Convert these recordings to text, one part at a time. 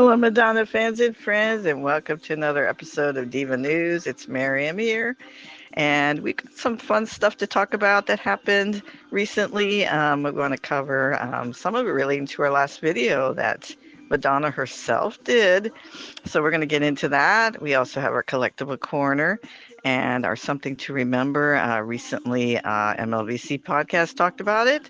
Hello, Madonna fans and friends, and welcome to another episode of Diva News. It's Miriam here, and we've got some fun stuff to talk about that happened recently. We're going to cover some of it relating to our last video that Madonna herself did. So we're going to get into that. We also have our collectible corner and our something to remember. Recently, MLVC podcast talked about it.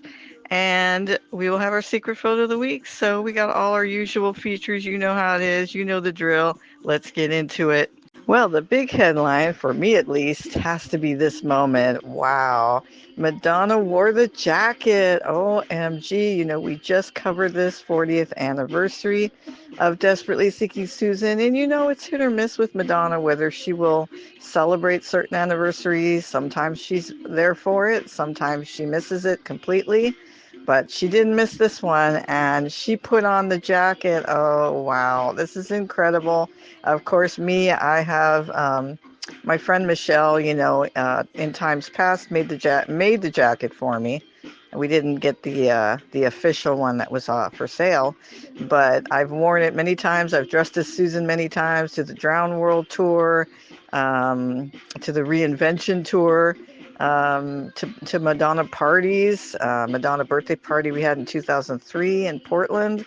And we will have our secret photo of the week. So we got all our usual features. You know how it is. You know the drill. Let's get into it. Well, the big headline, for me at least, has to be this moment. Wow. Madonna wore the jacket. OMG. We just covered this 40th anniversary of Desperately Seeking Susan. And it's hit or miss with Madonna whether she will celebrate certain anniversaries. Sometimes she's there for it, sometimes she misses it completely. But she didn't miss this one, and she put on the jacket. Oh, wow. This is incredible. Of course, I have my friend Michelle, in times past made the jacket for me. We didn't get the official one that was for sale, but I've worn it many times. I've dressed as Susan many times to the Drown World tour, to the Reinvention tour, to Madonna parties, Madonna birthday party we had in 2003 in Portland.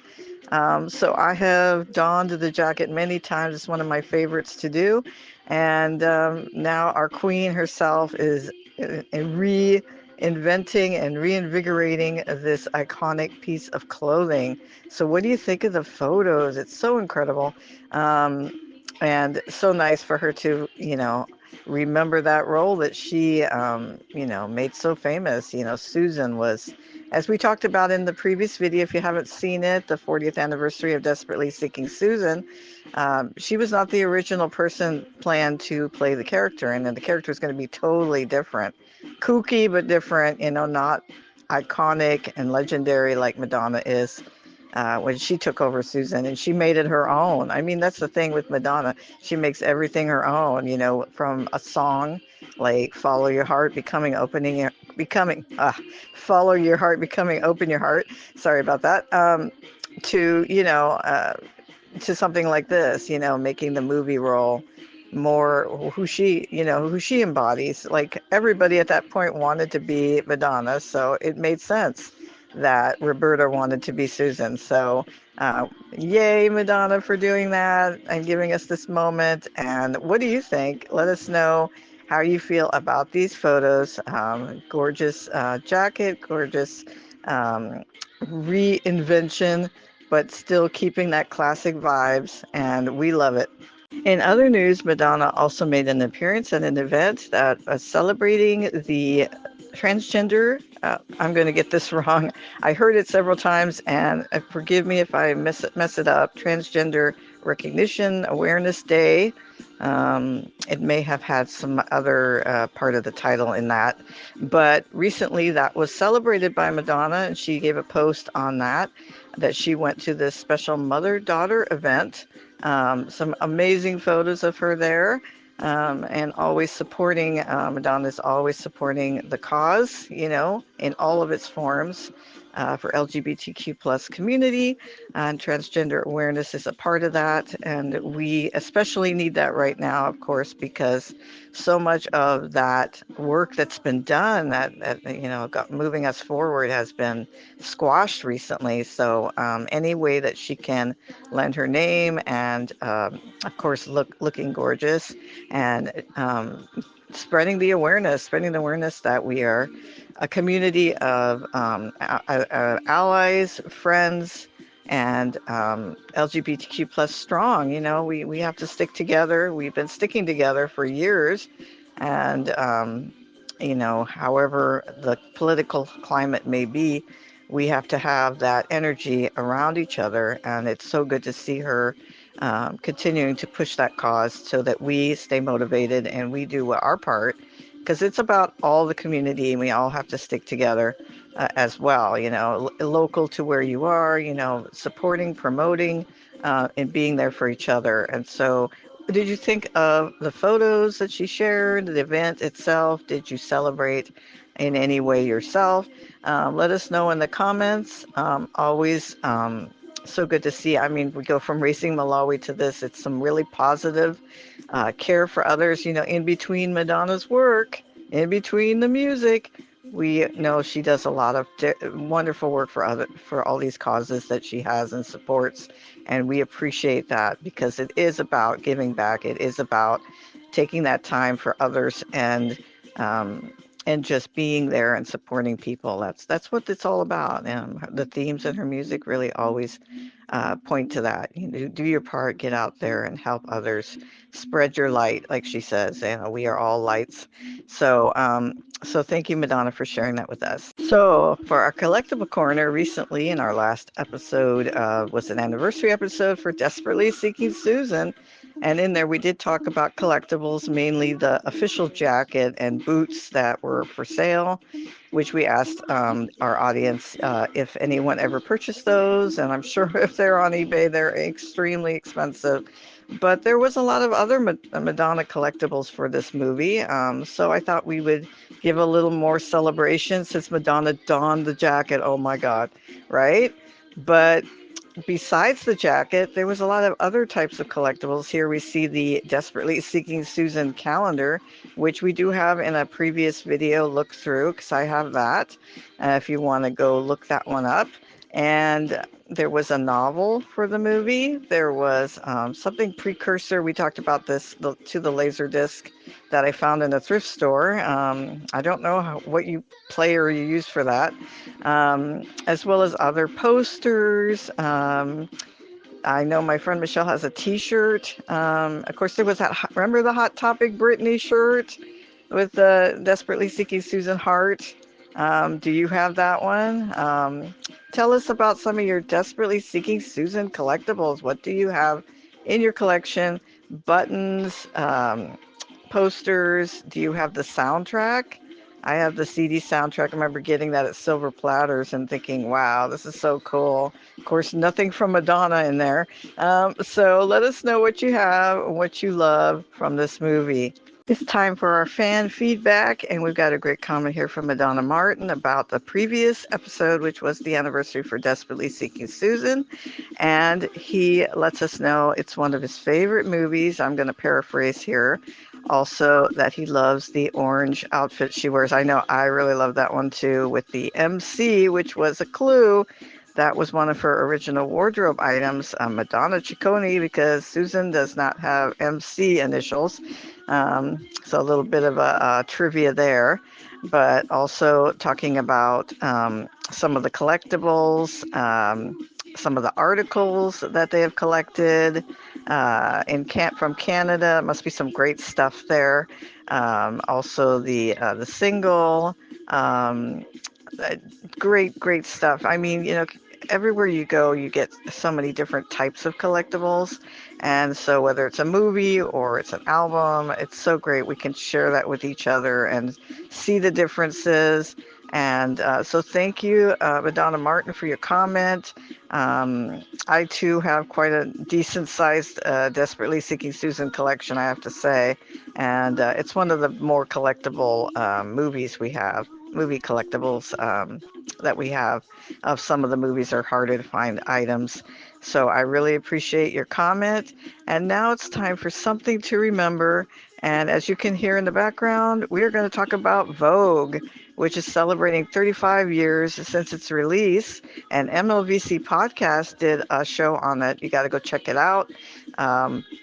So I have donned the jacket many times. It's one of my favorites to do. And now our queen herself is reinventing and reinvigorating this iconic piece of clothing. So what do you think of the photos? It's so incredible. And so nice for her to, remember that role that she, made so famous. Susan was, as we talked about in the previous video, if you haven't seen it, the 40th anniversary of Desperately Seeking Susan, she was not the original person planned to play the character, and then the character was going to be totally different. Kooky, but different, not iconic and legendary like Madonna is. When she took over Susan and she made it her own. I mean, that's the thing with Madonna. She makes everything her own, from a song like Follow Your Heart, Follow Your Heart, Becoming Open Your Heart. Sorry about that. To, to something like this, making the movie role more who she embodies. Like everybody at that point wanted to be Madonna, so it made sense that Roberta wanted to be Susan. So yay, Madonna, for doing that and giving us this moment. And what do you think? Let us know how you feel about these photos. Gorgeous jacket, gorgeous reinvention, but still keeping that classic vibes, and we love it. In other news, Madonna also made an appearance at an event that was celebrating the transgender. I'm going to get this wrong. I heard it several times, and forgive me if I mess it up. Transgender Recognition Awareness Day. It may have had some other part of the title in that, but recently that was celebrated by Madonna, and she gave a post on that she went to this special mother-daughter event. Some amazing photos of her there, and always supporting, Madonna is always supporting the cause, in all of its forms, for LGBTQ plus community, and transgender awareness is a part of that. And we especially need that right now, of course, because so much of that work that's been done that moving us forward has been squashed recently. So any way that she can lend her name and, of course, looking gorgeous and spreading the awareness that we are a community of allies, friends, and LGBTQ plus strong. We have to stick together. We've been sticking together for years, and however the political climate may be, we have to have that energy around each other. And it's so good to see her continuing to push that cause so that we stay motivated and we do our part, because it's about all the community and we all have to stick together as well, local to where you are, supporting, promoting, and being there for each other. And so what did you think of the photos that she shared, the event itself? Did you celebrate in any way yourself? Let us know in the comments. Always so good to see. I mean, we go from Racing Malawi to this. It's some really positive care for others. In between Madonna's work, in between the music, we know she does a lot of wonderful work for all these causes that she has and supports, and we appreciate that because it is about giving back. It is about taking that time for others um, and just being there and supporting people. That's what it's all about. And the themes in her music really always point to that. Do your part, get out there and help others, spread your light, like she says. We are all lights. So thank you, Madonna, for sharing that with us. So for our collectible corner, recently in our last episode was an anniversary episode for Desperately Seeking Susan. And in there, we did talk about collectibles, mainly the official jacket and boots that were for sale, which we asked our audience if anyone ever purchased those. And I'm sure if they're on eBay, they're extremely expensive. But there was a lot of other Madonna collectibles for this movie. So I thought we would give a little more celebration since Madonna donned the jacket. Oh my God, right? But besides the jacket, there was a lot of other types of collectibles. Here we see the Desperately Seeking Susan calendar, which we do have in a previous video look through, because I have that, if you want to go look that one up. And there was a novel for the movie. There was something precursor. We talked about this to the Laserdisc that I found in a thrift store. I don't know what player you use for that, as well as other posters. I know my friend Michelle has a T-shirt. Of course, there was remember the Hot Topic Britney shirt with the Desperately Seeking Susan heart? Do you have that one? Tell us about some of your Desperately Seeking Susan collectibles. What do you have in your collection? Buttons, posters. Do you have the soundtrack? I have the CD soundtrack. I remember getting that at Silver Platters and thinking, wow, this is so cool. Of course, nothing from Madonna in there. So let us know what you have and what you love from this movie. It's time for our fan feedback, and we've got a great comment here from Madonna Martin about the previous episode, which was the anniversary for Desperately Seeking Susan. And he lets us know it's one of his favorite movies. I'm going to paraphrase here. Also, that he loves the orange outfit she wears. I know I really love that one too, with the MC, which was a clue. That was one of her original wardrobe items, Madonna Ciccone, because Susan does not have MC initials. So a little bit of a trivia there. But also talking about some of the collectibles, some of the articles that they have collected from Canada. Must be some great stuff there. Also the single. Great stuff. I mean, everywhere you go, you get so many different types of collectibles. And so whether it's a movie or it's an album, it's so great. We can share that with each other and see the differences. And so thank you, Madonna Martin, for your comment. I too have quite a decent sized Desperately Seeking Susan collection, I have to say. And it's one of the more collectible movie collectibles that we have. Of some of the movies are harder to find items. So I really appreciate your comment. And now it's time for something to remember. And as you can hear in the background, we are going to talk about Vogue, which is celebrating 35 years since its release. And MLVC Podcast did a show on it. You got to go check it out.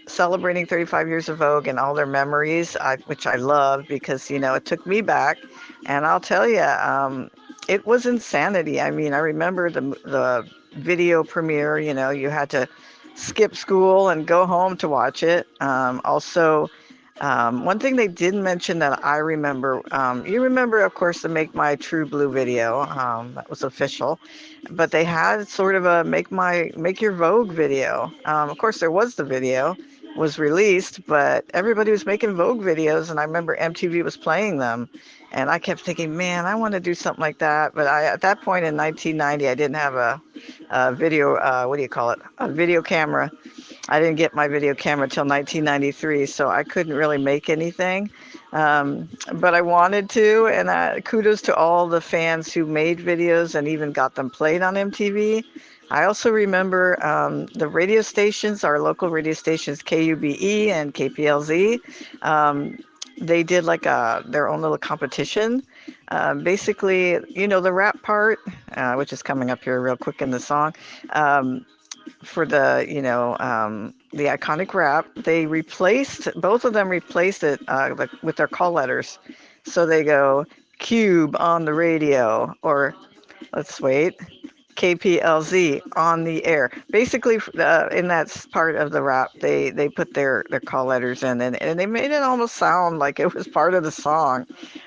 Celebrating 35 years of Vogue and all their memories, which I love because, it took me back. And I'll tell you, it was insanity. I mean, I remember the video premiere. You had to skip school and go home to watch it. Also, one thing they didn't mention that I remember, you remember, of course, the Make My True Blue video. That was official. But they had sort of a Make Your Vogue video. Of course, there was the video was released, but everybody was making Vogue videos, and I remember MTV was playing them. And I kept thinking, man, I want to do something like that. But at that point in 1990, I didn't have a video, a video camera. I didn't get my video camera until 1993, so I couldn't really make anything. But I wanted to, and kudos to all the fans who made videos and even got them played on MTV. I also remember the radio stations, our local radio stations, KUBE and KPLZ. Um, they did like their own little competition. Basically, the rap part, which is coming up here real quick in the song. Um, for the iconic rap, they replaced both of them replaced it with their call letters. So they go Cube on the radio, or let's wait. KPLZ on the air. Basically, in that part of the rap, they put their call letters in, and they made it almost sound like it was part of the song.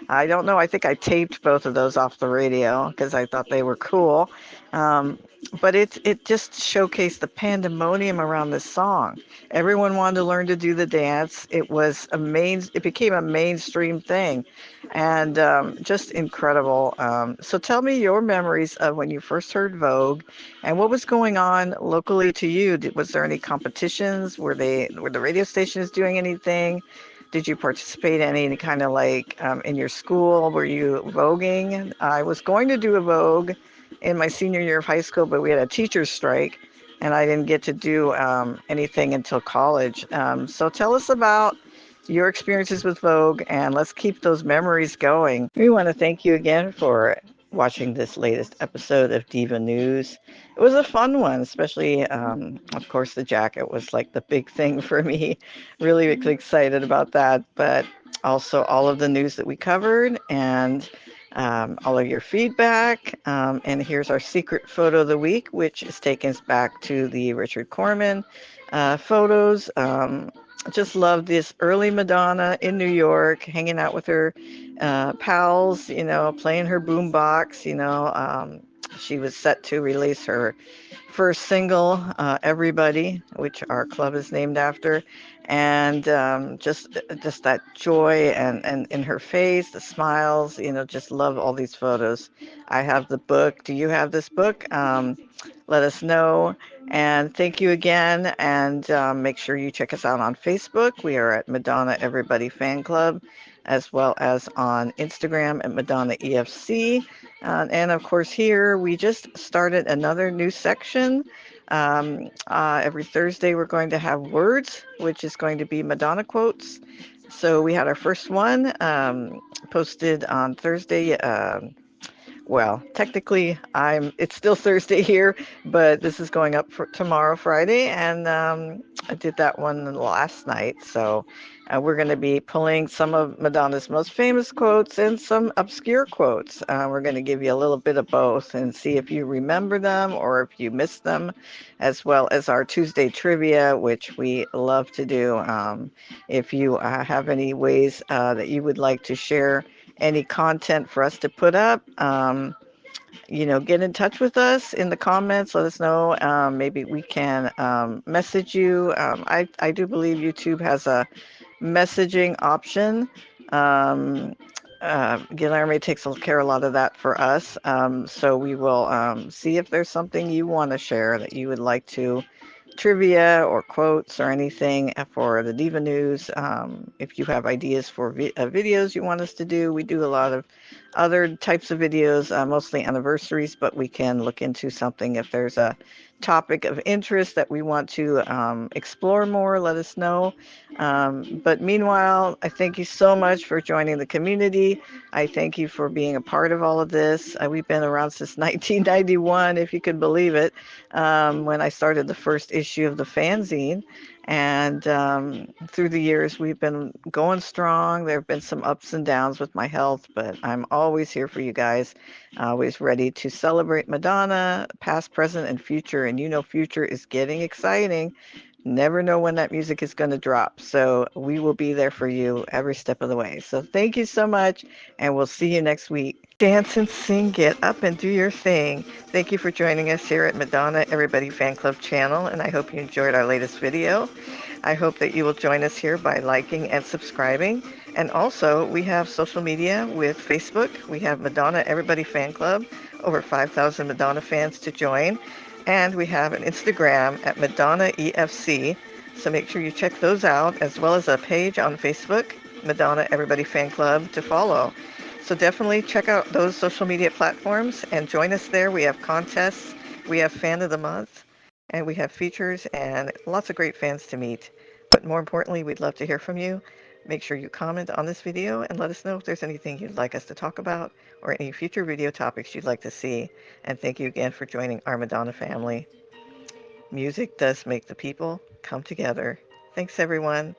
I don't know. I think I taped both of those off the radio because I thought they were cool. Um, but it just showcased the pandemonium around this song. Everyone wanted to learn to do the dance. It became a mainstream thing, and just incredible. So tell me your memories of when you first heard Vogue, and what was going on locally to you. Was there any competitions? Were the radio stations doing anything? Did you participate in any kind of like in your school? Were you voguing? I was going to do a Vogue in my senior year of high school, but we had a teacher's strike, and I didn't get to do anything until college. So tell us about your experiences with Vogue, and let's keep those memories going. We want to thank you again for watching this latest episode of Diva News. It was a fun one, especially, of course, the jacket was like the big thing for me. Really excited about that, but also all of the news that we covered and all of your feedback. And here's our secret photo of the week, which is taking us back to the Richard Corman photos. Just love this early Madonna in New York, hanging out with her pals, playing her boombox. She was set to release her first single, Everybody, which our club is named after. And just that joy and in her face, the smiles, just love all these photos. I have the book. Do you have this book? Let us know. And thank you again. And make sure you check us out on Facebook. We are at Madonna Everybody Fan Club, as well as on Instagram at Madonna EFC. And of course, here we just started another new section. Every Thursday, we're going to have words, which is going to be Madonna quotes. So we had our first one posted on Thursday. Well, technically, it's still Thursday here, but this is going up for tomorrow, Friday, and I did that one last night. So we're going to be pulling some of Madonna's most famous quotes and some obscure quotes. We're going to give you a little bit of both and see if you remember them or if you missed them, as well as our Tuesday trivia, which we love to do. If you have any ways that you would like to share any content for us to put up, get in touch with us in the comments. Let us know. Maybe we can message you. I do believe YouTube has a messaging option. Guilherme takes care of a lot of that for us. So we will see if there's something you want to share that you would like to trivia or quotes or anything for the Diva News. If you have ideas for videos you want us to do, we do a lot of other types of videos, mostly anniversaries, but we can look into something if there's a topic of interest that we want to explore more. Let us know. But meanwhile, I thank you so much for joining the community. I thank you for being a part of all of this. We've been around since 1991, if you can believe it, when I started the first issue of the fanzine. And through the years, we've been going strong. There have been some ups and downs with my health, but I'm always here for you guys, always ready to celebrate Madonna, past, present, and future. And future is getting exciting. Never know when that music is going to drop. So we will be there for you every step of the way. So thank you so much, and we'll see you next week. Dance and sing, get up and do your thing. Thank you for joining us here at Madonna Everybody Fan Club channel, and I hope you enjoyed our latest video. I hope that you will join us here by liking and subscribing. And also, we have social media with Facebook. We have Madonna Everybody Fan Club, over 5,000 Madonna fans to join. And we have an Instagram at Madonna EFC. So make sure you check those out, as well as a page on Facebook, Madonna Everybody Fan Club, to follow. So definitely check out those social media platforms and join us there. We have contests. We have Fan of the Month, and we have features and lots of great fans to meet. But more importantly, we'd love to hear from you. Make sure you comment on this video and let us know if there's anything you'd like us to talk about or any future video topics you'd like to see. And thank you again for joining our Madonna family. Music does make the people come together. Thanks, everyone.